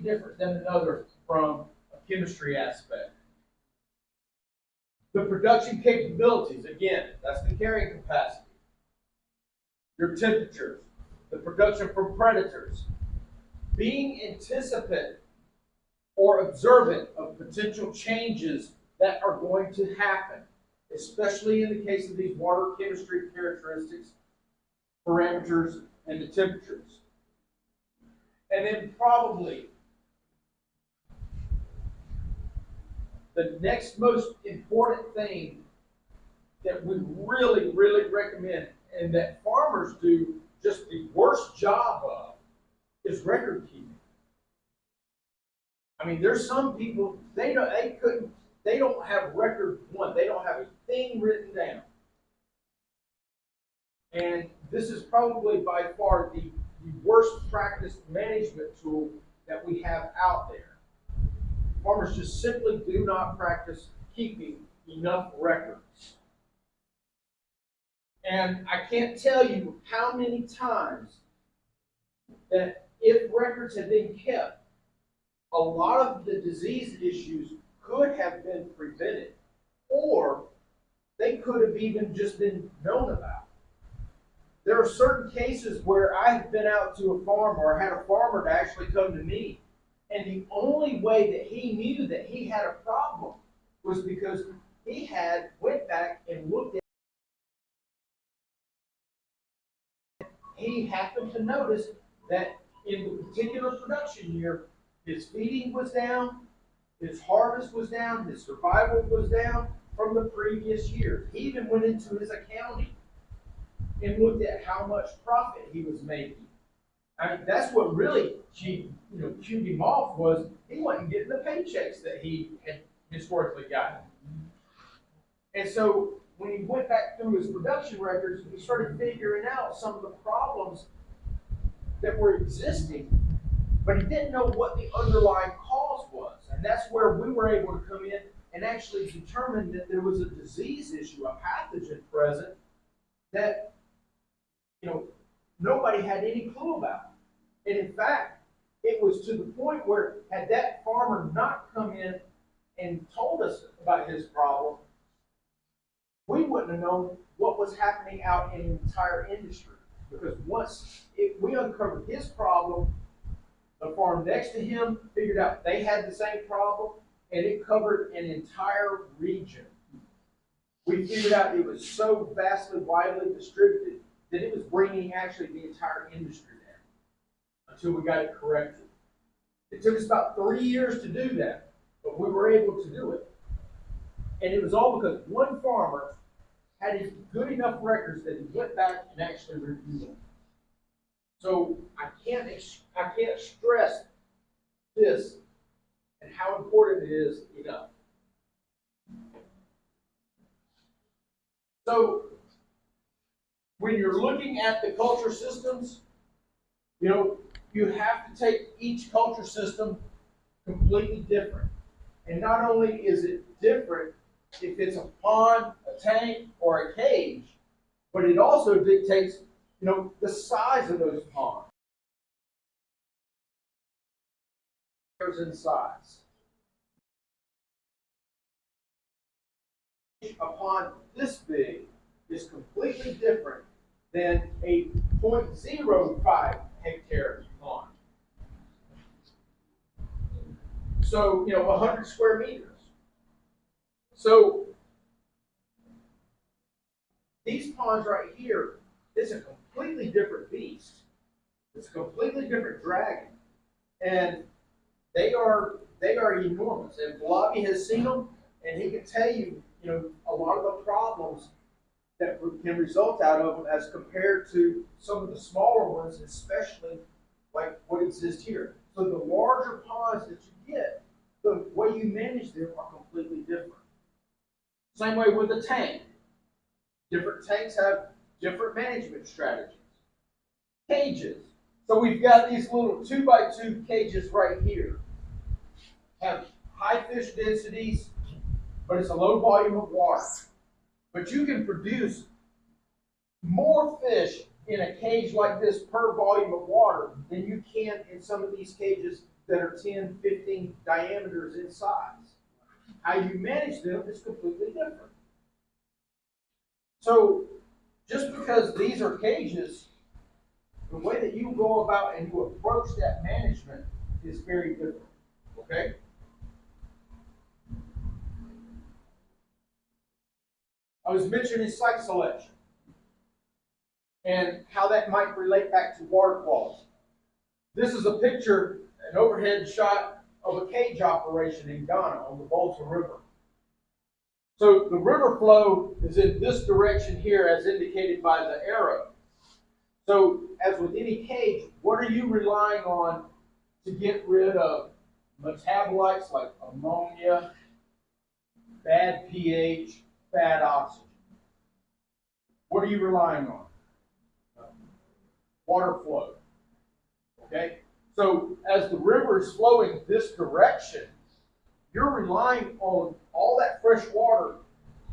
different than another from a chemistry aspect. The production capabilities, again, that's the carrying capacity. Your temperatures, the production from predators, being anticipant or observant of potential changes that are going to happen, especially in the case of these water chemistry characteristics, parameters, and the temperatures. And then probably the next most important thing that we really, really recommend and that farmers do just the worst job of is record keeping. I mean, there's some people, they don't have record one. They don't have a thing written down. And this is probably by far the worst practice management tool that we have out there. Farmers just simply do not practice keeping enough records. And I can't tell you how many times that if records had been kept, a lot of the disease issues could have been prevented, or they could have even just been known about. There are certain cases where I've been out to a farm or had a farmer to actually come to me, and the only way that he knew that he had a problem was because he went back and looked at it. He happened to notice that in the particular production year, his feeding was down, his harvest was down, his survival was down from the previous year. He even went into his accounting and looked at how much profit he was making. I mean, that's what really cued him off, was he wasn't getting the paychecks that he had historically gotten. And so when he went back through his production records, he started figuring out some of the problems that were existing, but he didn't know what the underlying cause was. And that's where we were able to come in and actually determine that there was a disease issue, a pathogen present that nobody had any clue about. And in fact, it was to the point where had that farmer not come in and told us about his problem, we wouldn't have known what was happening out in the entire industry. Because once we uncovered his problem, the farm next to him figured out they had the same problem, and it covered an entire region. We figured out it was so vastly widely distributed that it was bringing actually the entire industry down until we got it corrected. It took us about 3 years to do that, but we were able to do it. And it was all because one farmer had good enough records that he went back and actually reviewed them. So I can't stress this and how important it is enough. So when you're looking at the culture systems, you have to take each culture system completely different. And not only is it different if it's a pond, a tank, or a cage, but it also dictates, the size of those ponds. In size. A pond this big is completely different than a 0.05 hectare pond. So, 100 square meters. So, these ponds right here, it's a completely different beast. It's a completely different dragon. And they are enormous. And Sofolabi has seen them, and he can tell you, a lot of the problems that can result out of them as compared to some of the smaller ones, especially like what exists here. So the larger ponds that you get, the way you manage them are completely different. Same way with the tank. Different tanks have different management strategies. Cages. So we've got these little 2x2 cages right here. Have high fish densities, but it's a low volume of water. But you can produce more fish in a cage like this per volume of water than you can in some of these cages that are 10, 15 diameters in size. How you manage them is completely different. So just because these are cages, the way that you go about and you approach that management is very different. Okay? I was mentioning site selection and how that might relate back to water quality. This is a picture, an overhead shot of a cage operation in Ghana on the Volta River. So the river flow is in this direction here as indicated by the arrow. So as with any cage, what are you relying on to get rid of metabolites like ammonia, bad pH, bad oxygen? What are you relying on? Water flow. Okay? So as the river is flowing this direction, you're relying on all that fresh water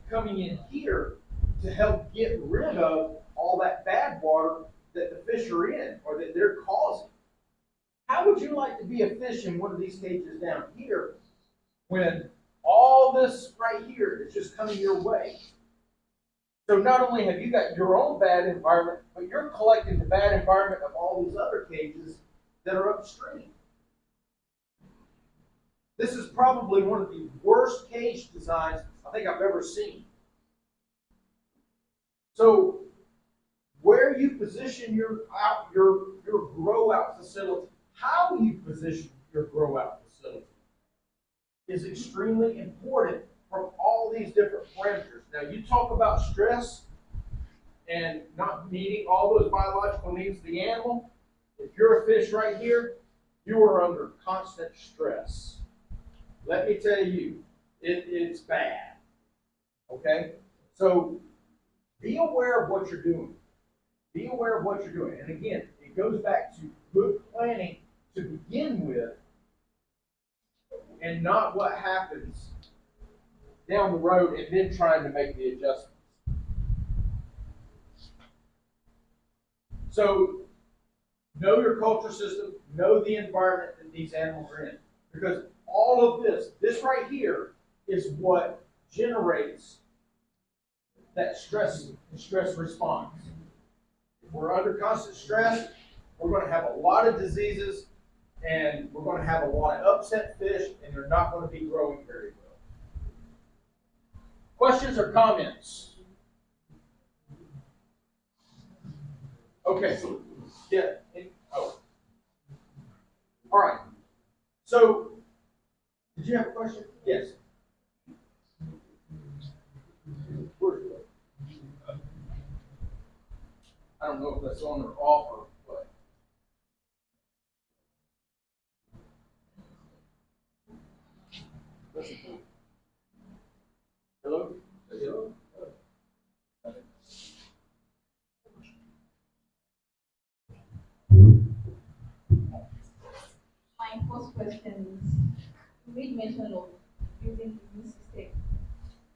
coming in here to help get rid of all that bad water that the fish are in or that they're causing. How would you like to be a fish in one of these cages down here when all this right here is just coming your way? So not only have you got your own bad environment, but you're collecting the bad environment of all these other cages that are upstream. This is probably one of the worst cage designs I think I've ever seen. So where you position your grow out facility, how you position your grow out facility is extremely important from all these different parameters. Now you talk about stress and not meeting all those biological needs of the animal. If you're a fish right here, you are under constant stress. Let me tell you, it's bad. Okay? So be aware of what you're doing. Be aware of what you're doing. And again, it goes back to good planning to begin with and not what happens down the road and then trying to make the adjustments. So know your culture system, know the environment that these animals are in. Because all of this right here is what generates that stress response. If we're under constant stress, we're going to have a lot of diseases and we're going to have a lot of upset fish and they're not going to be growing very well. Questions or comments? Okay. Yeah. All right. So, did you have a question? Yes. I don't know if that's on or off or what. Hello? Hello? My first question is, you made mention of building the immune system.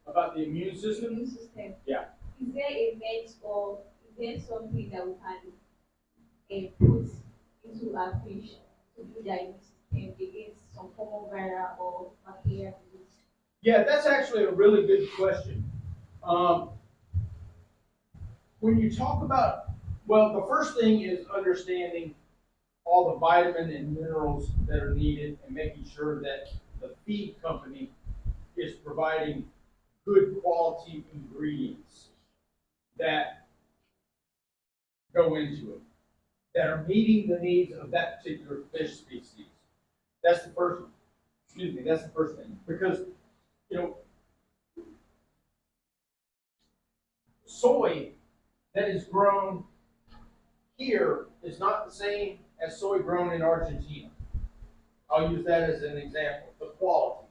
About the immune system? Immune system. Yeah. Is there a met or is there something that we can put into our fish to build their immune system against some form of viral or bacterial disease? Yeah, that's actually a really good question. When you talk about, well, the first thing is understanding all the vitamin and minerals that are needed and making sure that the feed company is providing good quality ingredients that go into it, that are meeting the needs of that particular fish species. That's the first, that's the first thing. Because, soy that is grown here is not the same as soy grown in Argentina. I'll use that as an example. The quality.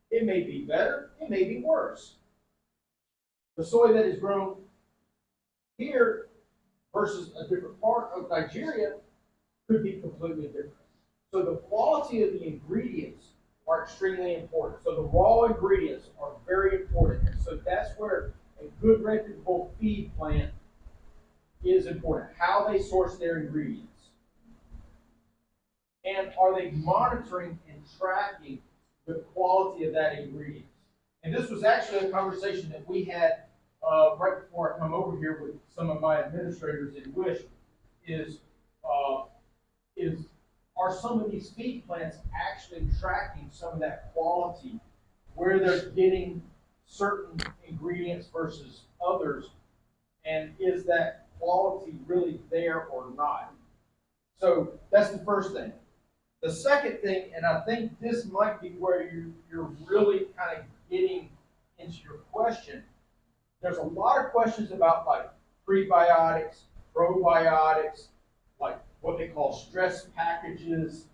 It may be better, it may be worse. The soy that is grown here versus a different part of Nigeria could be completely different. So the quality of the ingredients are extremely important. So the raw ingredients are very important. So that's where a good reputable feed plant is important. How they source their ingredients. And are they monitoring and tracking the quality of that ingredient? And this was actually a conversation that we had right before I come over here with some of my administrators in WISHH, uh, is are some of these feed plants actually tracking some of that quality, where they're getting certain ingredients versus others, and is that quality really there or not? So that's the first thing. The second thing, and I think this might be where you're really kind of getting into your question, there's a lot of questions about like prebiotics, probiotics, like what they call stress packages.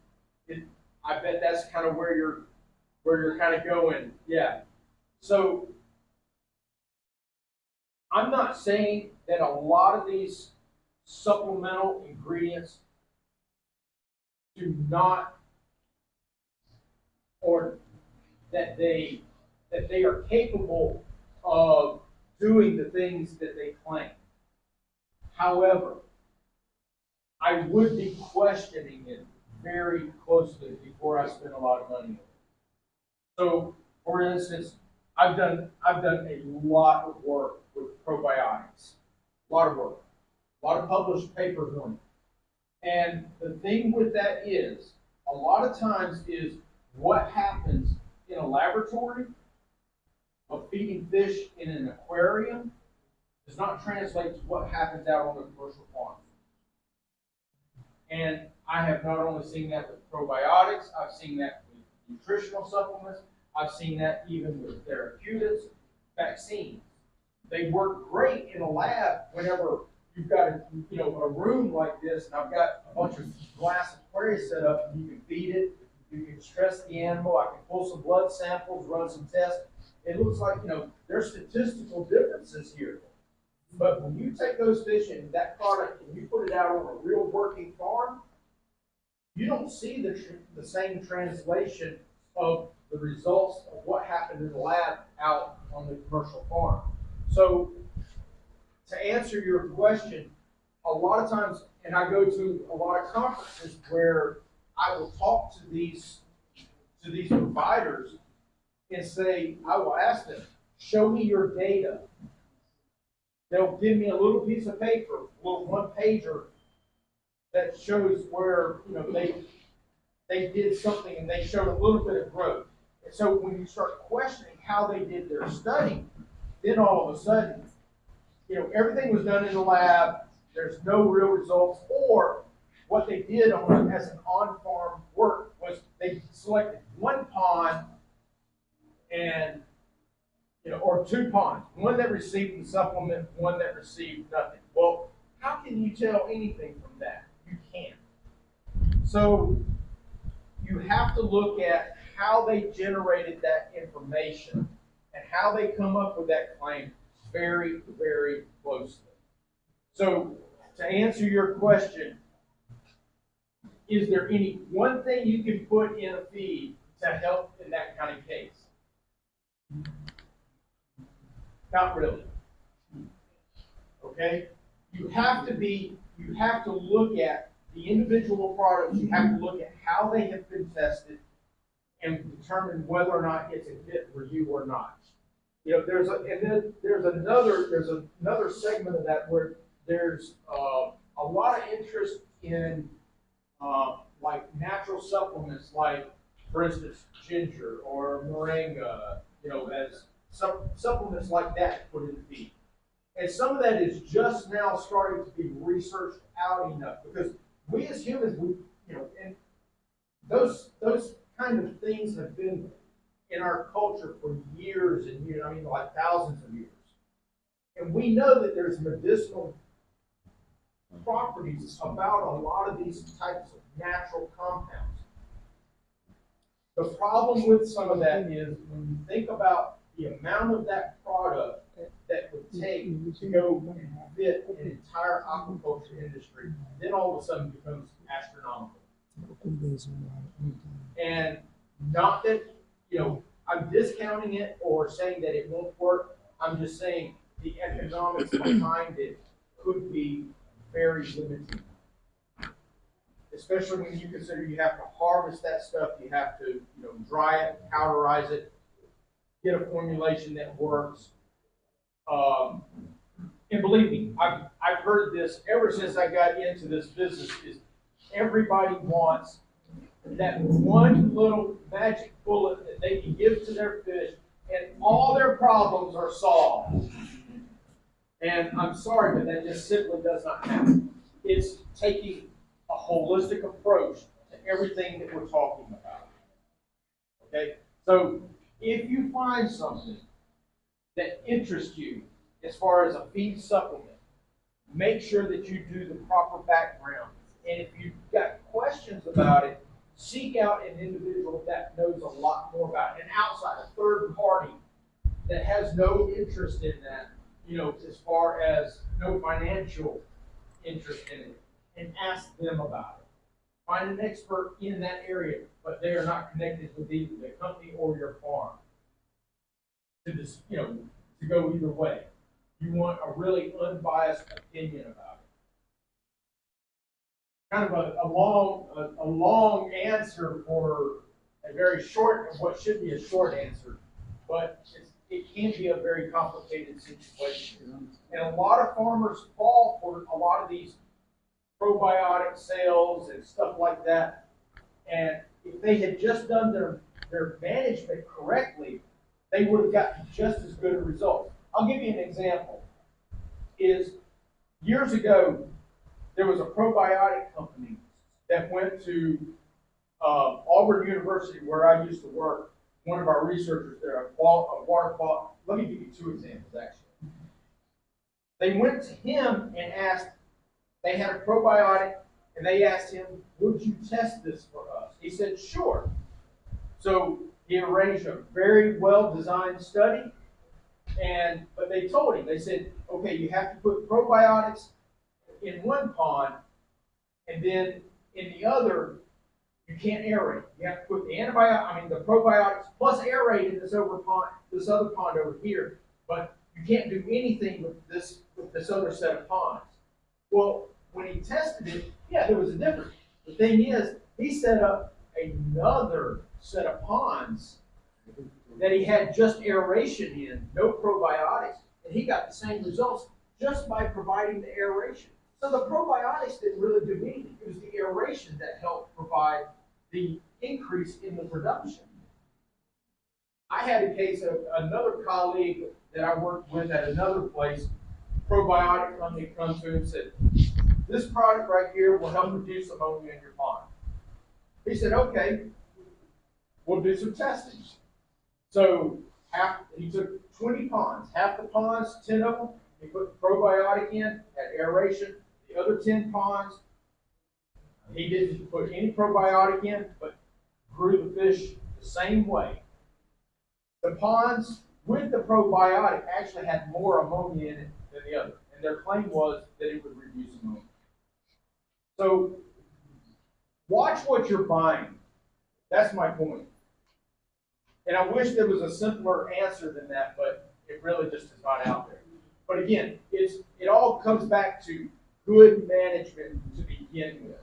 I bet that's kind of where you're kind of going. Yeah. So I'm not saying that a lot of these supplemental ingredients do not, or that they are capable of doing the things that they claim. However, I would be questioning it very closely before I spend a lot of money on it. So, for instance, I've done a lot of work with probiotics, a lot of work, a lot of published papers on it. And the thing with that is, a lot of times is what happens in a laboratory of feeding fish in an aquarium does not translate to what happens out on the commercial farm. And I have not only seen that with probiotics, I've seen that with nutritional supplements, I've seen that even with therapeutics, vaccines. They work great in a lab whenever you've got a room like this, and I've got a bunch of glass aquariums set up, and you can feed it, you can stress the animal, I can pull some blood samples, run some tests. It looks like, there's statistical differences here. But when you take those fish and that product and you put it out on a real working farm, you don't see the same translation of the results of what happened in the lab out on the commercial farm. So to answer your question, a lot of times, and I go to a lot of conferences where I will talk to these providers and say, I will ask them, show me your data. They'll give me a little piece of paper, a little one-pager that shows where they did something and they showed a little bit of growth. And so when you start questioning how they did their study, then all of a sudden, everything was done in the lab. There's no real results. Or what they did as an on-farm work was they selected one pond and or two ponds, one that received the supplement, one that received nothing. Well, how can you tell anything from that? You can't. So you have to look at how they generated that information and how they come up with that claim very, very closely. So to answer your question, is there any one thing you can put in a feed to help in that kind of case? Not really. Okay? You have to look at the individual products, you have to look at how they have been tested and determine whether or not it's a fit for you or not. There's another segment of that where there's a lot of interest in like natural supplements, like for instance ginger or moringa, as some supplements like that put in the feed. And some of that is just now starting to be researched out enough, because we as humans, and those kind of things have been in our culture for years and years, like thousands of years. And we know that there's medicinal properties about a lot of these types of natural compounds. The problem with some of that is when you think about the amount of that product that would take to go and fit an entire aquaculture industry, then all of a sudden becomes astronomical. And not that, I'm discounting it or saying that it won't work. I'm just saying the economics behind it could be very limited, especially when you consider you have to harvest that stuff, you have to, you know, dry it, powderize it, get a formulation that works. And believe me, I've heard this ever since I got into this business. Is everybody wants that one little magic bullet that they can give to their fish, and all their problems are solved. And I'm sorry, but that just simply does not happen. It's taking a holistic approach to everything that we're talking about. Okay? So if you find something that interests you as far as a feed supplement, make sure that you do the proper background. And if you've got questions about it, seek out an individual that knows a lot more about it, an outside, a third party that has no interest in that, you know, as far as no financial interest in it, and ask them about it. Find an expert in that area, but they are not connected with either the company or your farm. To this, you know, to go either way. You want a really unbiased opinion about it. Kind of a long answer for a very short, what should be a short answer, but it can be a very complicated situation. And a lot of farmers fall for a lot of these probiotic sales and stuff like that. And if they had just done their management correctly, they would have gotten just as good a result. I'll give you an example. Is years ago, there was a probiotic company that went to Auburn University, where I used to work. One of our researchers there, a water quality. Let me give you two examples, actually. They went to him and asked, they had a probiotic, and they asked him, would you test this for us? He said, sure. So he arranged a very well-designed study. But they told him, they said, okay, you have to put probiotics in one pond, and then in the other, you can't aerate. You have to put the the probiotics plus aerate in this other pond over here, but you can't do anything with this other set of ponds. Well, when he tested it, yeah, there was a difference. The thing is, he set up another set of ponds that he had just aeration in, no probiotics, and he got the same results just by providing the aeration. So the probiotics didn't really do anything. It was the aeration that helped provide the increase in the production. I had a case of another colleague that I worked with at another place, probiotic company, come to him and said, this product right here will help reduce ammonia in your pond. He said, okay, we'll do some testing. So he took 20 ponds, half the ponds, 10 of them, he put the probiotic in, had aeration. The other 10 ponds, he didn't put any probiotic in, but grew the fish the same way. The ponds with the probiotic actually had more ammonia in it than the other, and their claim was that it would reduce ammonia. So watch what you're buying. That's my point. And I wish there was a simpler answer than that, but it really just is not out there. But again, it all comes back to good management to begin with.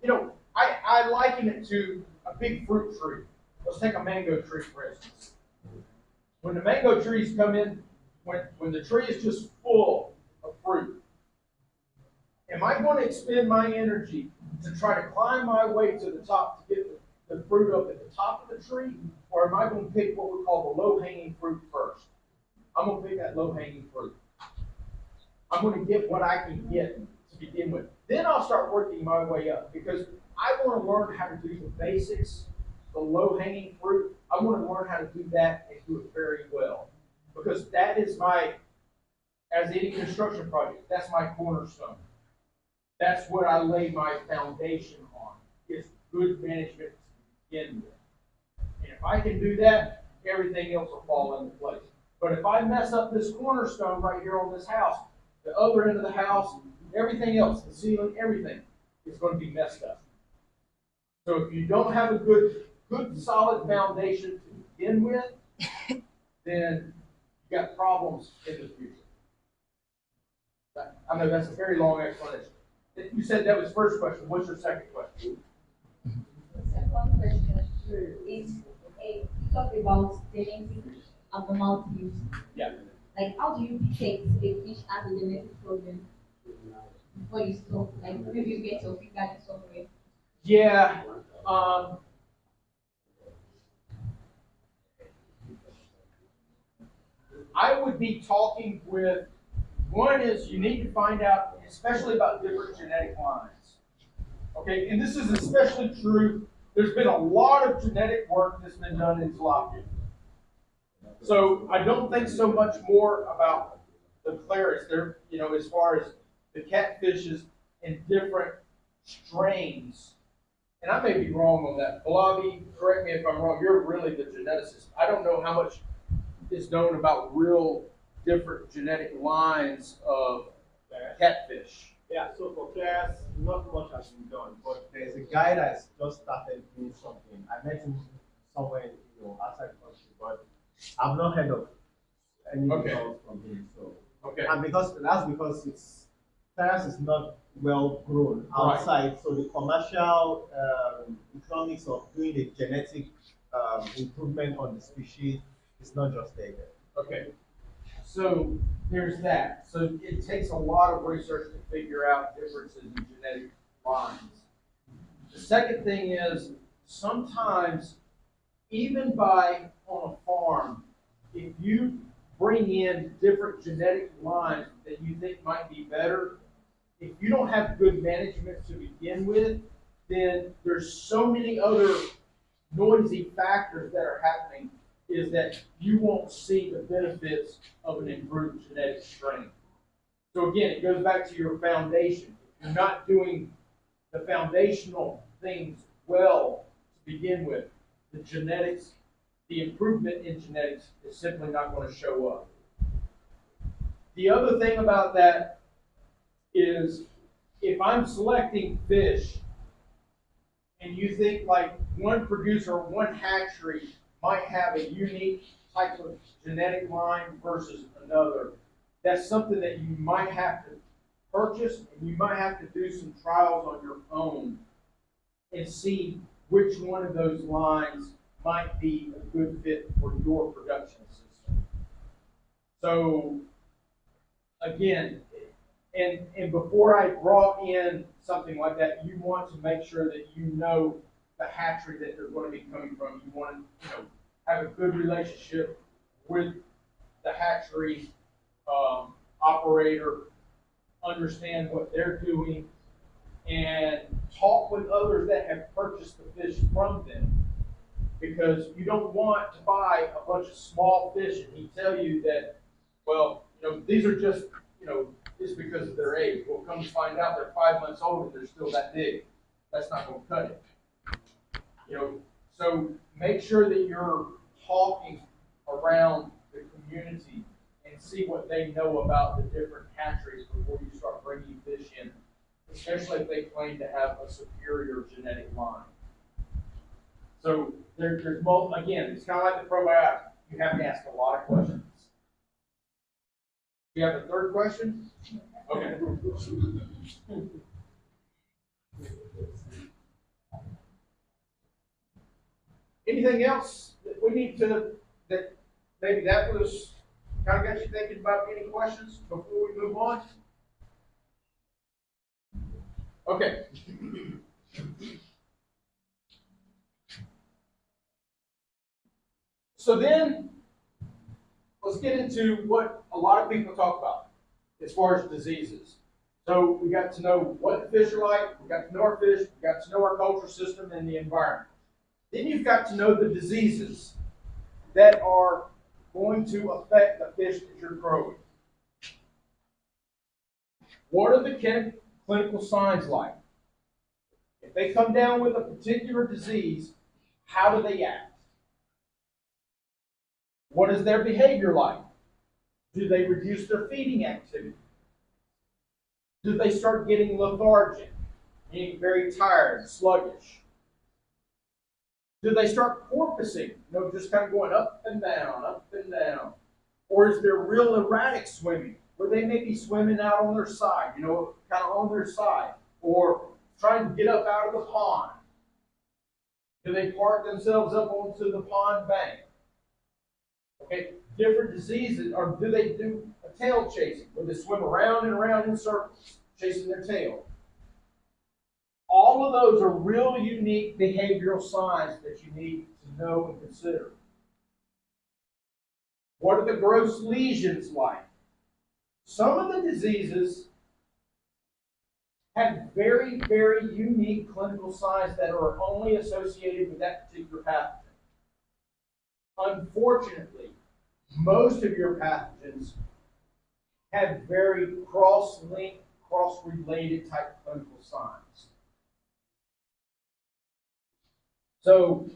You know, I liken it to a big fruit tree. Let's take a mango tree, for instance. When the mango trees come in, when the tree is just full of fruit, am I going to expend my energy to try to climb my way to the top to get the fruit up at the top of the tree? Or am I going to pick what we call the low-hanging fruit first? I'm going to pick that low-hanging fruit. I'm going to get what I can get to begin with. Then I'll start working my way up, because I want to learn how to do the basics, the low-hanging fruit. I want to learn how to do that and do it very well. Because that is as any construction project, that's my cornerstone. That's what I lay my foundation on, is good management to begin with. And if I can do that, everything else will fall into place. But if I mess up this cornerstone right here on this house, the other end of the house, everything else, the ceiling, everything is going to be messed up. So if you don't have a good solid foundation to begin with, then you got problems in the future. I know that's a very long explanation. You said that was first question. What's your second question? The second question is you talk about genetic abnormalities. Yeah. Like, how do you detect a fish has a genetic problem before you stop? Like, maybe you get your finger in somewhere. Yeah. I would be talking with, one is you need to find out, especially about different genetic lines. Okay, and this is especially true. There's been a lot of genetic work that's been done in tilapia. So I don't think so much more about the claris there, as far as the catfishes in different strains. And I may be wrong on that. Sofolabi, correct me if I'm wrong. You're really the geneticist. I don't know how much is known about real different genetic lines of catfish. Yeah, so for class, not much has been done, but there's a guy that's just started doing something. I met him somewhere, outside the country, but I've not heard of any results from him. So, and because it's class is not well grown outside, so the commercial economics of doing the genetic improvement on the species is not just there yet. Okay. So there's that. So it takes a lot of research to figure out differences in genetic lines. The second thing is sometimes, even on a farm, if you bring in different genetic lines that you think might be better, if you don't have good management to begin with, then there's so many other noisy factors that are happening is that you won't see the benefits of an improved genetic strain. So again, it goes back to your foundation. If you're not doing the foundational things well to begin with, the genetics, the improvement in genetics is simply not going to show up. The other thing about that is if I'm selecting fish and you think like one producer, one hatchery might have a unique type of genetic line versus another, that's something that you might have to purchase, and you might have to do some trials on your own and see which one of those lines might be a good fit for your production system. So again, and before I brought in something like that, you want to make sure that you know the hatchery that they're going to be coming from. You want to, have a good relationship with the hatchery operator, understand what they're doing, and talk with others that have purchased the fish from them. Because you don't want to buy a bunch of small fish and he tell you that, well, these are just, it's because of their age. Well, come to find out they're 5 months old and they're still that big. That's not going to cut it. So make sure that you're talking around the community and see what they know about the different hatcheries before you start bringing fish in, especially if they claim to have a superior genetic line. So there's multiple, again, it's kind of like the probiotics. You have to ask a lot of questions. Do you have a third question? Okay. Anything else that we need to, that maybe that was kind of got you thinking about any questions before we move on? Okay. So then, let's get into what a lot of people talk about as far as diseases. So we got to know what the fish are like, we got to know our fish, we got to know our culture system and the environment. Then you've got to know the diseases that are going to affect the fish that you're growing. What are the clinical signs like? If they come down with a particular disease, how do they act? What is their behavior like? Do they reduce their feeding activity? Do they start getting lethargic, meaning very tired, sluggish? Do they start porpoising, just kind of going up and down, up and down? Or is there real erratic swimming, where they may be swimming out on their side, kind of on their side? or trying to get up out of the pond? Do they park themselves up onto the pond bank? Okay, different diseases, or do they do a tail chasing, where they swim around and around in circles, chasing their tail? All of those are real unique behavioral signs that you need to know and consider. What are the gross lesions like? Some of the diseases have very, very unique clinical signs that are only associated with that particular pathogen. Unfortunately, most of your pathogens have very cross-linked, cross-related type clinical signs. So,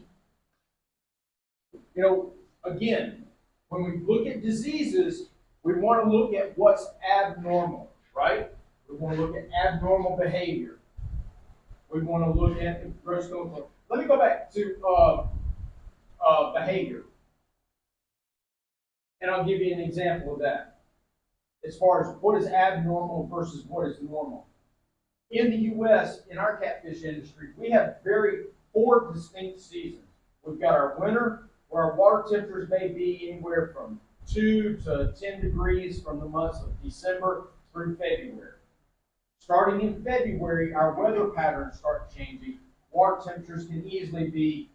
again, when we look at diseases, we want to look at what's abnormal, right? We want to look at abnormal behavior. We want to look at gross clinical. Let me go back to behavior. And I'll give you an example of that. As far as what is abnormal versus what is normal. In the U.S., in our catfish industry, we have four distinct seasons. We've got our winter, where our water temperatures may be anywhere from 2 to 10 degrees from the months of December through February. Starting in February, our weather patterns start changing. Water temperatures can easily be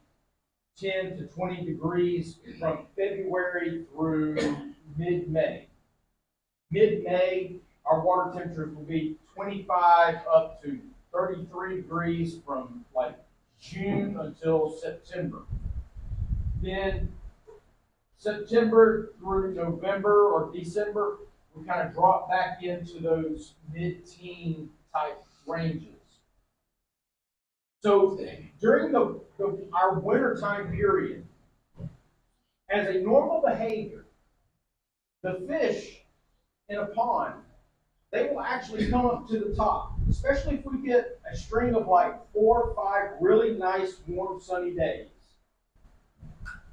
10 to 20 degrees from February through mid-May. Mid-May, our water temperatures will be 25 up to 33 degrees from like June until September. Then September through November or December, we kind of drop back into those mid-teen type ranges. So during our winter time period, as a normal behavior, the fish in a pond, they will actually come up to the top, especially if we get a string of like 4 or 5 really nice, warm, sunny days.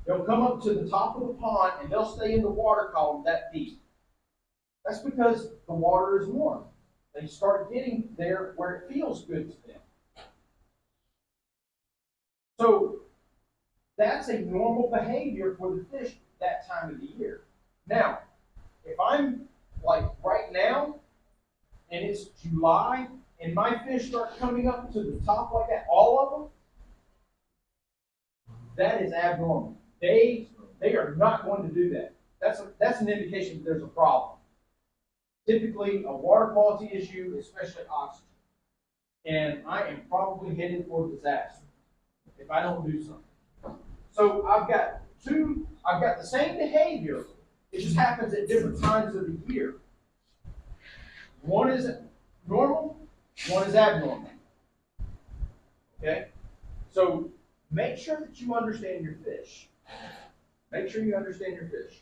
They'll come up to the top of the pond and they'll stay in the water column that deep. That's because the water is warm. They start getting there where it feels good to them. So that's a normal behavior for the fish that time of the year. Now, if I'm like right now, and it's July, and my fish start coming up to the top like that, all of them, that is abnormal. They are not going to do that. That's an indication that there's a problem. Typically, a water quality issue, especially oxygen. And I am probably headed for disaster if I don't do something. So I've got the same behavior. It just happens at different times of the year. One is normal, one is abnormal. Okay? So make sure that you understand your fish. Make sure you understand your fish.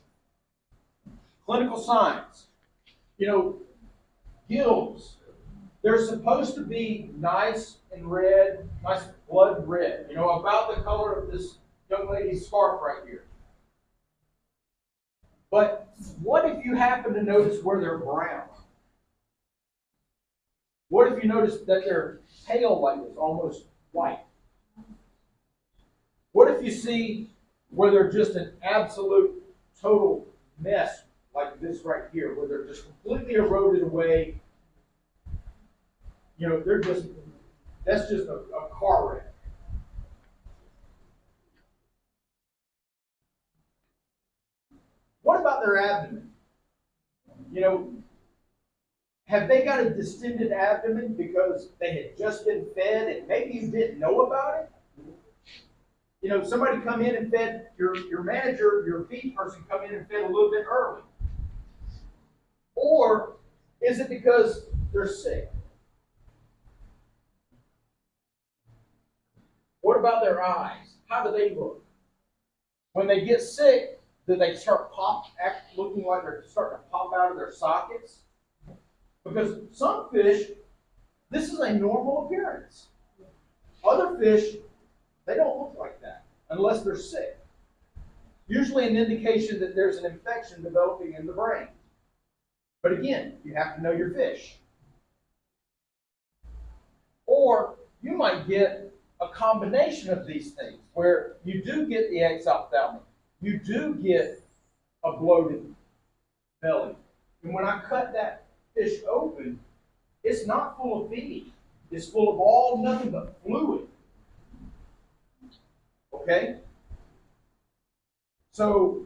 Clinical signs. Gills. They're supposed to be nice and red, nice blood red. About the color of this young lady's scarf right here. But what if you happen to notice where they're brown? What if you notice that their tail light is almost white? What if you see where they're just an absolute total mess like this right here, where they're just completely eroded away? That's just a car wreck. What about their abdomen? Have they got a distended abdomen because they had just been fed and maybe you didn't know about it? Somebody come in and fed your manager, your feed person come in and fed a little bit early. Or is it because they're sick? What about their eyes? How do they look? When they get sick, do they start looking like they're starting to pop out of their sockets? Because some fish, this is a normal appearance. Other fish, they don't look like that unless they're sick. Usually an indication that there's an infection developing in the brain. But again, you have to know your fish. Or you might get a combination of these things where you do get the exophthalmic, you do get a bloated belly. And when I cut that fish open, it's not full of feed. It's full of all nothing but fluid. Okay? So,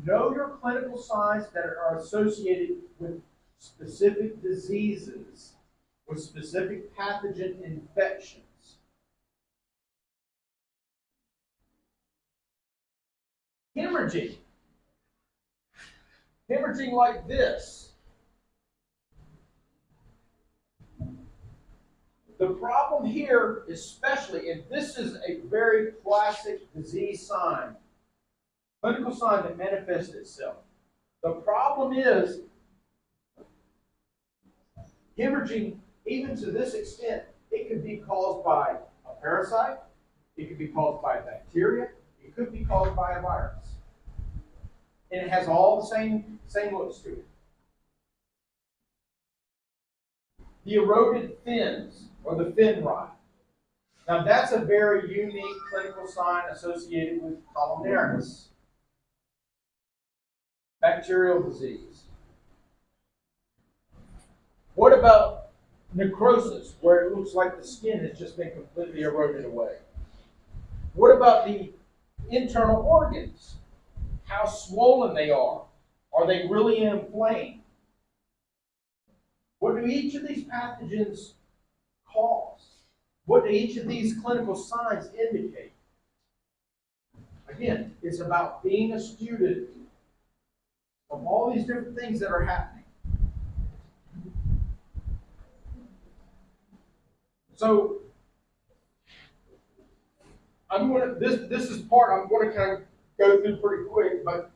know your clinical signs that are associated with specific diseases, with specific pathogen infections. Hemorrhaging. Hemorrhaging like this. The problem here, especially, and this is a very classic disease sign, clinical sign that manifests itself. The problem is, hemorrhaging, even to this extent, it could be caused by a parasite, it could be caused by a bacteria, it could be caused by a virus. And it has all the same looks to it. The eroded fins, or the fin rot. Now that's a very unique clinical sign associated with columnaris, bacterial disease. What about necrosis, where it looks like the skin has just been completely eroded away? What about the internal organs? How swollen they are? Are they really inflamed? What do each of these pathogens cause? What do each of these clinical signs indicate? Again, it's about being a student of all these different things that are happening. So, this is part I'm going to kind of go through pretty quick, but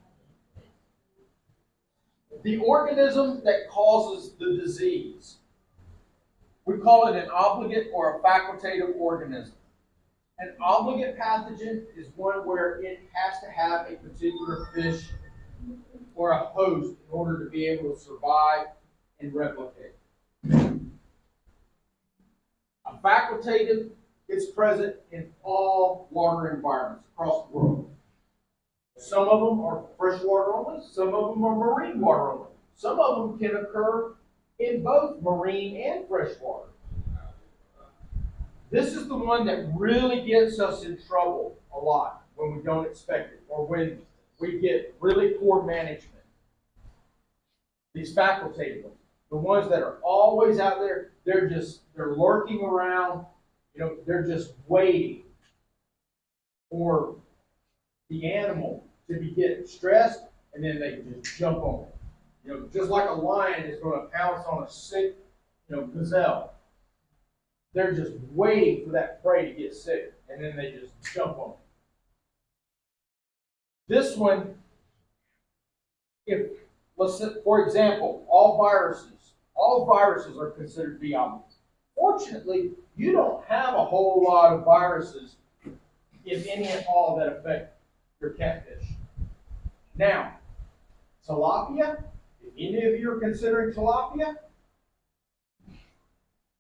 the organism that causes the disease, we call it an obligate or a facultative organism. An obligate pathogen is one where it has to have a particular fish or a host in order to be able to survive and replicate. A facultative is present in all water environments across the world. Some of them are freshwater only, some of them are marine water only. Some of them can occur in both marine and freshwater. This is the one that really gets us in trouble a lot when we don't expect it, or when we get really poor management. These facultative ones, the ones that are always out there, they're lurking around, they're just waiting for the animal to be getting stressed, and then they just jump on it. Just like a lion is going to pounce on a sick, gazelle. They're just waiting for that prey to get sick, and then they just jump on it. This one, let's say, for example, all viruses are considered to be obligates. Fortunately, you don't have a whole lot of viruses, if any at all, that affect your catfish. Now, tilapia, if any of you are considering tilapia,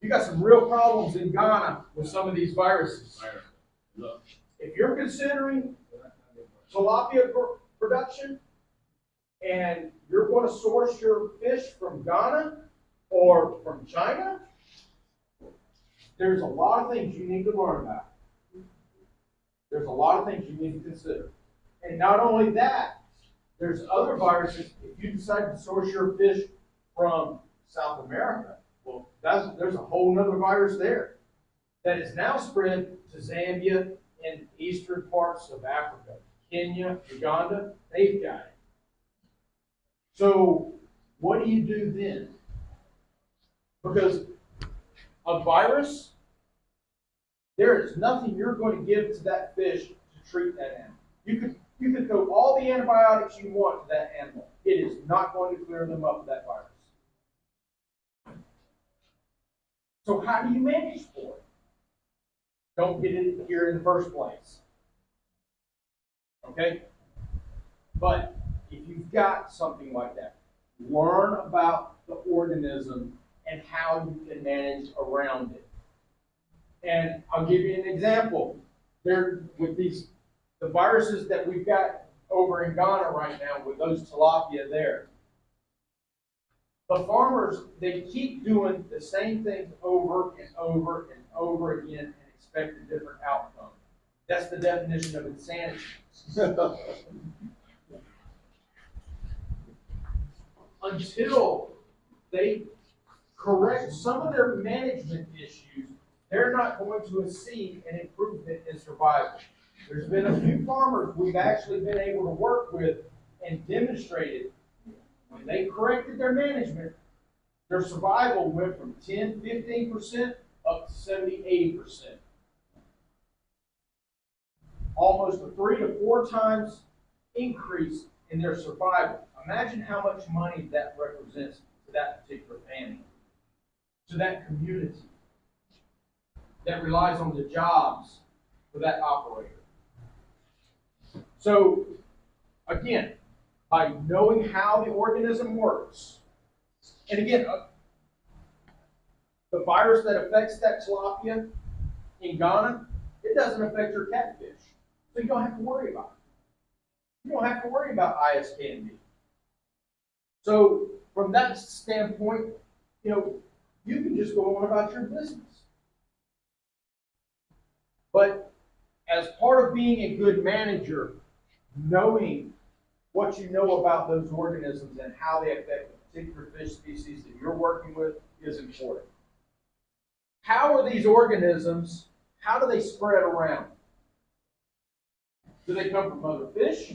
you got some real problems in Ghana with some of these viruses. If you're considering tilapia production and you're going to source your fish from Ghana or from China, there's a lot of things you need to learn about. There's a lot of things you need to consider. And not only that, there's other viruses. If you decide to source your fish from South America, well, there's a whole other virus there that is now spread to Zambia and eastern parts of Africa. Kenya, Uganda, they've got it. So what do you do then? Because a virus, there is nothing you're going to give to that fish to treat that animal. You can throw all the antibiotics you want to that animal. It is not going to clear them up of that virus. So how do you manage for it? Don't get it here in the first place. Okay? But if you've got something like that, learn about the organism and how you can manage around it. And I'll give you an example. There, with the viruses that we've got over in Ghana right now with those tilapia there. The farmers, they keep doing the same things over and over and over again and expect a different outcome. That's the definition of insanity. Until they correct some of their management issues, they're not going to see an improvement in survival. There's been a few farmers we've actually been able to work with and demonstrated when they corrected their management, their survival went from 10, 15% up to 70, 80%. Almost a 3 to 4 times increase in their survival. Imagine how much money that represents to that particular family, to that community that relies on the jobs for that operator. So, again, by knowing how the organism works, and again, the virus that affects that tilapia in Ghana, it doesn't affect your catfish. So you don't have to worry about it. You don't have to worry about ISKNB. So from that standpoint, you can just go on about your business. But as part of being a good manager, knowing what you know about those organisms and how they affect the particular fish species that you're working with is important. How are these organisms, how do they spread around? Do they come from other fish?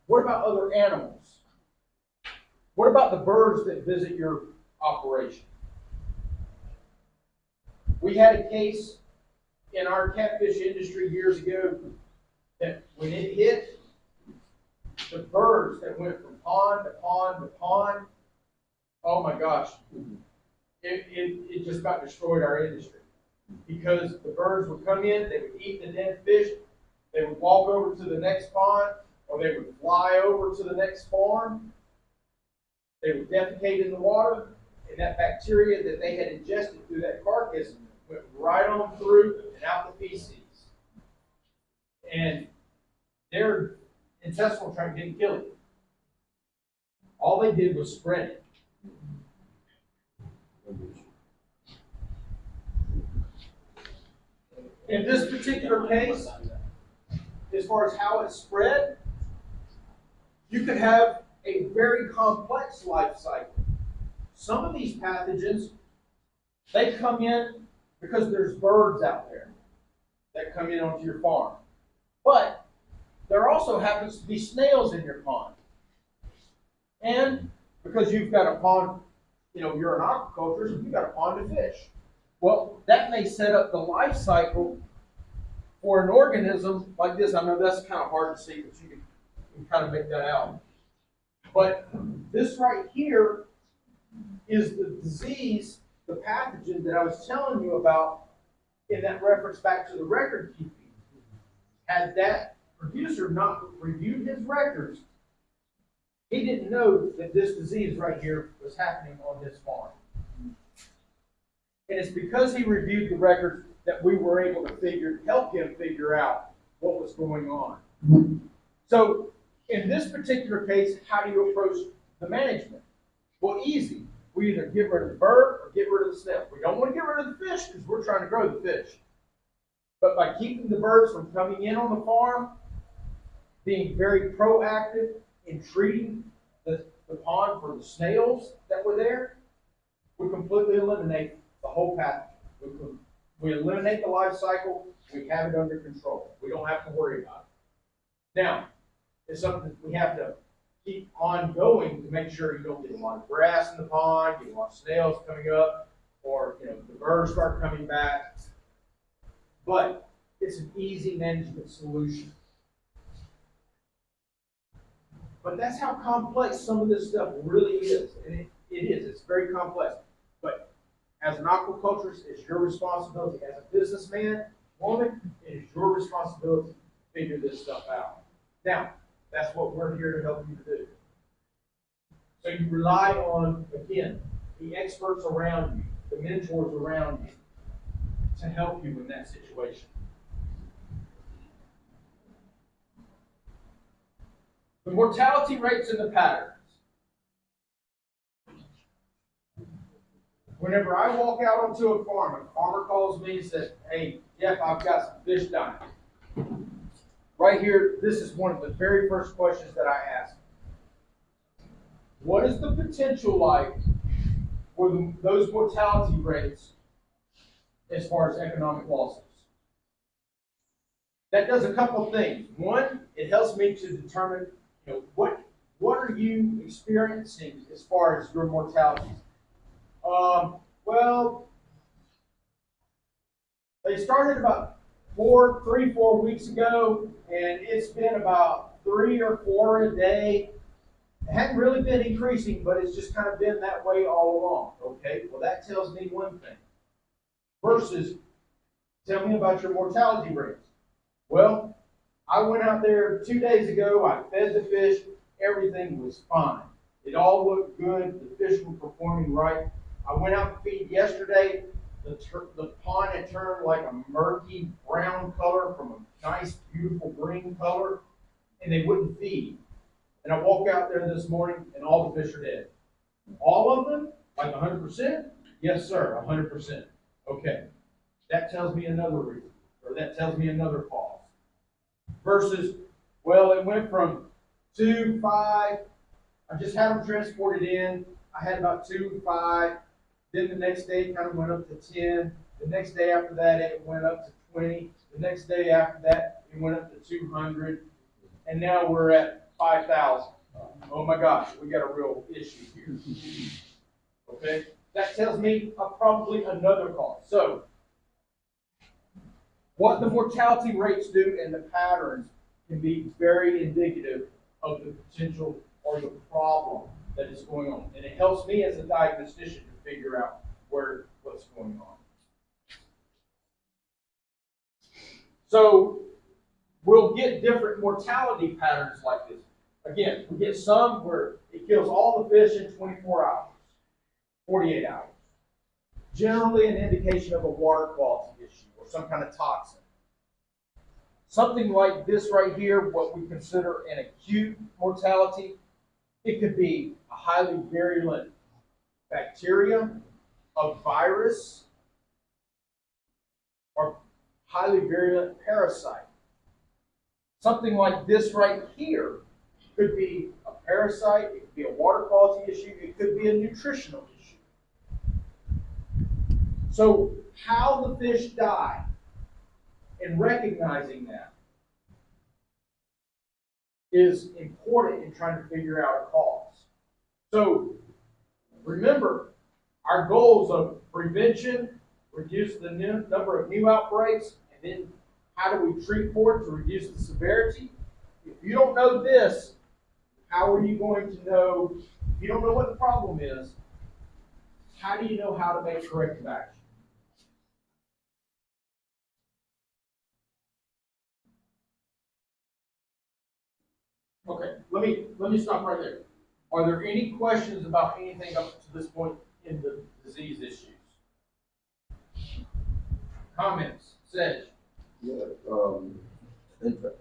What about other animals? What about the birds that visit your operation? We had a case in our catfish industry years ago that when it hit, the birds that went from pond to pond to pond, oh my gosh, it just about destroyed our industry. Because the birds would come in, they would eat the dead fish, they would walk over to the next pond, or they would fly over to the next farm. They would defecate in the water, and that bacteria that they had ingested through that carcass went right on through and out the feces. And their intestinal tract didn't kill it. All they did was spread it. In this particular case, as far as how it's spread, you could have a very complex life cycle. Some of these pathogens, they come in because there's birds out there that come in onto your farm. But there also happens to be snails in your pond. And because you've got a pond, you're an aquaculturist, you've got a pond of fish. Well, that may set up the life cycle for an organism like this. I know that's kind of hard to see, but you can kind of make that out. But this right here is the disease, the pathogen that I was telling you about in that reference back to the record keeping. Had that producer not reviewed his records, he didn't know that this disease right here was happening on his farm. And it's because he reviewed the records that we were able to help him figure out what was going on. So in this particular case, how do you approach the management? Well, easy. We either get rid of the bird or get rid of the snail. We don't want to get rid of the fish because we're trying to grow the fish. But by keeping the birds from coming in on the farm, being very proactive in treating the pond for the snails that were there, we completely eliminate the whole pathogen. We eliminate the life cycle, we have it under control. We don't have to worry about it. Now, it's something that we have to keep ongoing to make sure you don't get a lot of grass in the pond, get a lot of snails coming up, or the birds start coming back. But it's an easy management solution. But that's how complex some of this stuff really is. And it is. It's very complex. But as an aquaculturist, it's your responsibility. As a businessman, woman, it is your responsibility to figure this stuff out. Now, that's what we're here to help you to do. So you rely on, again, the experts around you, the mentors around you, to help you in that situation. The mortality rates and the patterns. Whenever I walk out onto a farm, a farmer calls me and says, "Hey, Jeff, I've got some fish dying." Right here, this is one of the very first questions that I ask. What is the potential like for those mortality rates as far as economic losses? That does a couple of things. One, it helps me to determine, what are you experiencing as far as your mortalities? Well, they started about 4 weeks ago, and it's been about 3 or 4 a day. It hadn't really been increasing, but it's just kind of been that way all along. Okay, well, that tells me one thing. Versus, tell me about your mortality rates. Well, I went out there 2 days ago, I fed the fish, everything was fine. It all looked good, the fish were performing right. I went out to feed yesterday, the pond had turned like a murky brown color from a nice, beautiful green color, and they wouldn't feed. And I walk out there this morning, and all the fish are dead. All of them? Like 100%? Yes, sir, 100%. Okay. That tells me another reason, or that tells me another cause. Versus, well, it went from 2, 5, I just had them transported in. I had about 2, 5. Then the next day it kind of went up to 10. The next day after that it went up to 20. The next day after that it went up to 200. And now we're at 5,000. Oh my gosh, we got a real issue here. Okay? That tells me probably another cause. So, what the mortality rates do and the patterns can be very indicative of the potential or the problem that is going on. And it helps me as a diagnostician to figure out what's going on. So we'll get different mortality patterns like this. Again, we get some where it kills all the fish in 24 hours, 48 hours. Generally an indication of a water quality issue or some kind of toxin. Something like this right here, what we consider an acute mortality, it could be a highly virulent bacteria, a virus, or highly virulent parasite. Something like this right here could be a parasite, it could be a water quality issue, it could be a nutritional issue. So how the fish die and recognizing that is important in trying to figure out a cause. So remember, our goals of prevention, reduce the number of new outbreaks, and then how do we treat for it to reduce the severity? If you don't know this, how are you going to know? If you don't know what the problem is, how do you know how to make corrective action? Okay, let me stop right there. Are there any questions about anything up to this point in the disease issues? Comments? Sej? Yeah,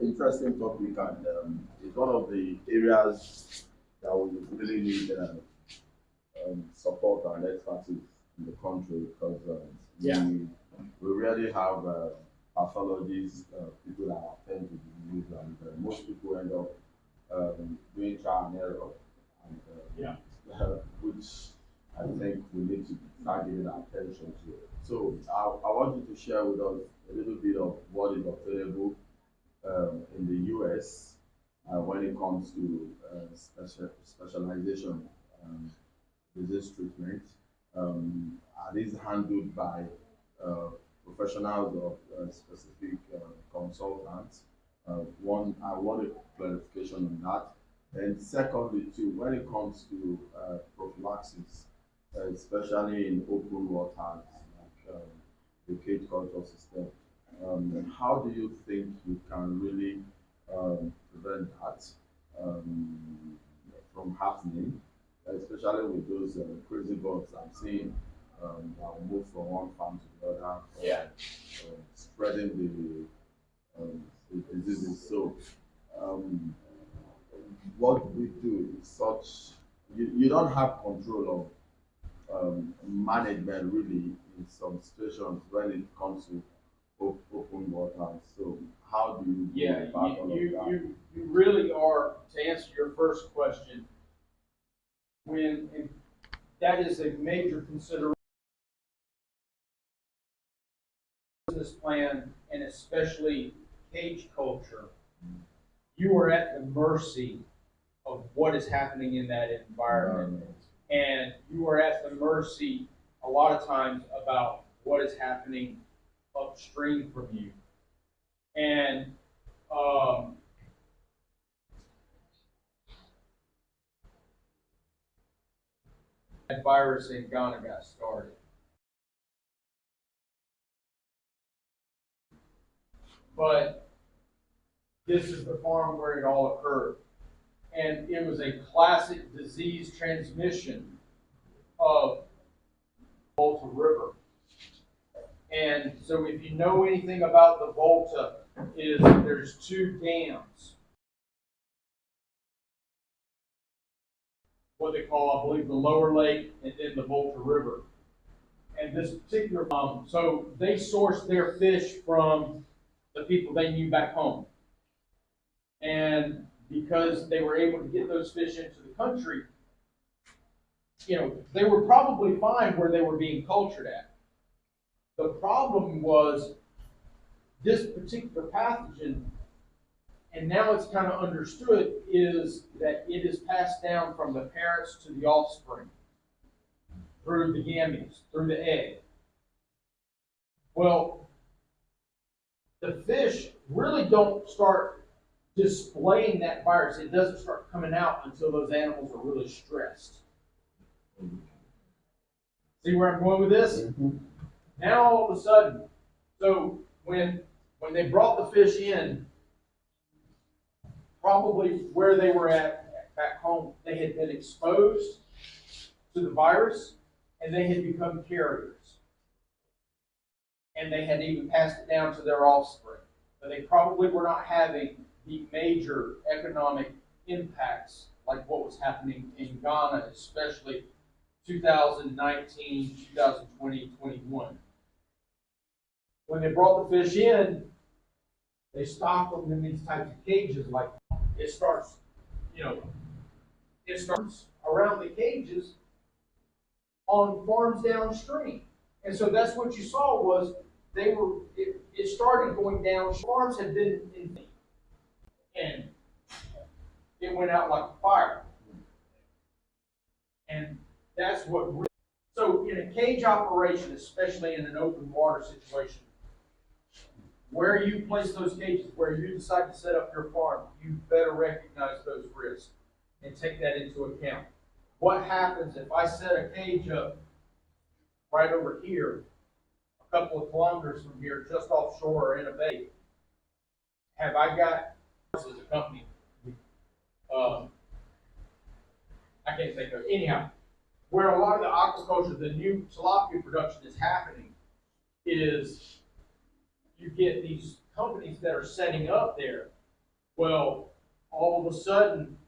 interesting topic, and it's one of the areas that we really need support and expertise in the country because we really have pathologists, people that attend to the disease, and most people end up doing trial and error, and, which I think we need to start giving attention to. So I want you to share with us a little bit of what is available in the US when it comes to specialization disease treatment. Are these handled by professionals or specific consultants? One, I want a clarification on that. And secondly, too, when it comes to prophylaxis, especially in open waters like the cage culture system, how do you think you can really prevent that from happening, especially with those crazy bugs I'm seeing that will move from one farm to the other, Yeah. spreading the diseases. So, what we do is such you don't have control of management really in some situations when it comes to open water. So, how do you Yeah, go about all of that? you really are, to answer your first question, and that is a major consideration business plan, and especially cage culture. You are at the mercy of what is happening in that environment. And you are at the mercy a lot of times about what is happening upstream from you. And that virus in Ghana got started. But this is the farm where it all occurred. And it was a classic disease transmission of Volta River. And so if you know anything about the Volta, is there's two dams. What they call, I believe, the lower lake and then the Volta River. And this particular so they sourced their fish from the people they knew back home. And because they were able to get those fish into the country, they were probably fine where they were being cultured at. The problem was this particular pathogen, and now it's kind of understood, is that it is passed down from the parents to the offspring through the gametes, through the egg. Well, the fish really don't start displaying that virus. It doesn't start coming out until those animals are really stressed. See where I'm going with this? Mm-hmm. Now all of a sudden, so when they brought the fish in, probably where they were at back home, they had been exposed to the virus and they had become carriers. And they had even passed it down to their offspring. But they probably were not having the major economic impacts like what was happening in Ghana, especially 2019, 2020, 21. When they brought the fish in, they stocked them in these types of cages. Like it starts around the cages on farms downstream. And so that's what you saw was it started going down. Farms had been in, and it went out like a fire. And that's what really, so in a cage operation, especially in an open water situation, where you place those cages, where you decide to set up your farm, you better recognize those risks and take that into account. What happens if I set a cage up right over here, a couple of kilometers from here, just offshore or in a bay? Have I got, as a company, I can't think of it. Anyhow, where a lot of the aquaculture, the new tilapia production is happening, is you get these companies that are setting up there. Well, all of a sudden,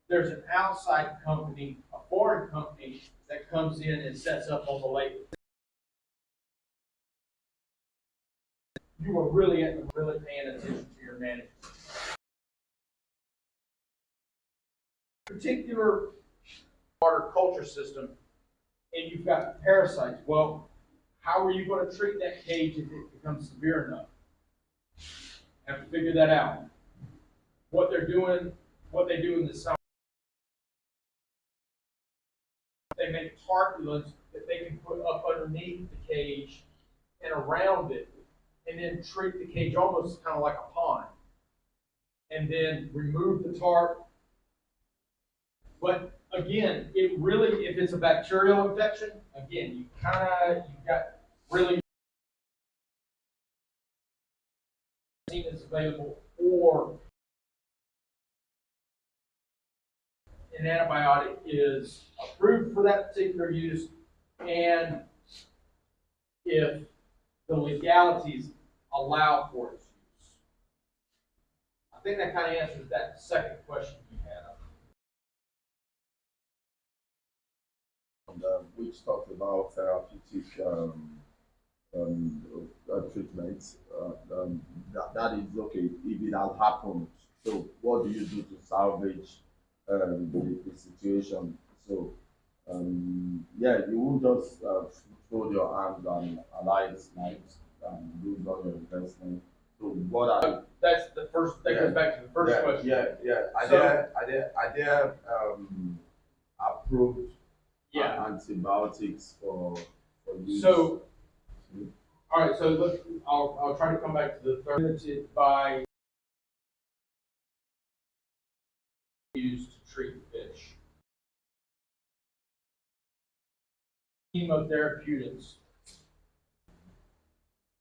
there's an outside company, a foreign company, that comes in and sets up on the lake. You are really paying attention to your management. Particular water culture system, and you've got parasites. Well, how are you going to treat that cage if it becomes severe enough? Have to figure that out. What they do in the summer, they make tarpaulins that they can put up underneath the cage and around it, and then treat the cage almost kind of like a pond, and then remove the tarp. But again, it really, if it's a bacterial infection, again, you've got really is available, or an antibiotic is approved for that particular use, and if the legalities allow for its use. I think that kind of answers that second question you had. Which talked about therapeutic treatments. That is okay if it has happened. So, what do you do to salvage the situation? So, yeah, you won't just fold your arms and allow it slide and lose all your investment. So, what are That's the first, that goes back to the first question. Are there approved antibiotics for use? So, all right, so look, I'll try to come back to the third. Limited by used to treat fish. Chemotherapeutics.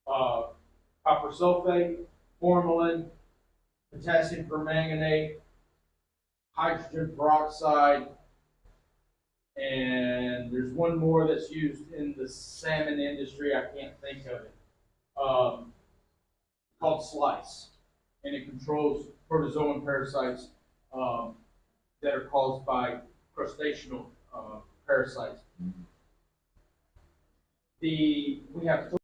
Copper sulfate, formalin, potassium permanganate, hydrogen peroxide, and there's one more that's used in the salmon industry. I can't think of it. Called Slice, and it controls protozoan parasites that are caused by crustacean parasites. We have,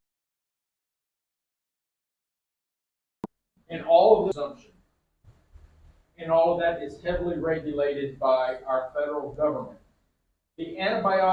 and all of the consumption, and all of that is heavily regulated by our federal government. The antibiotic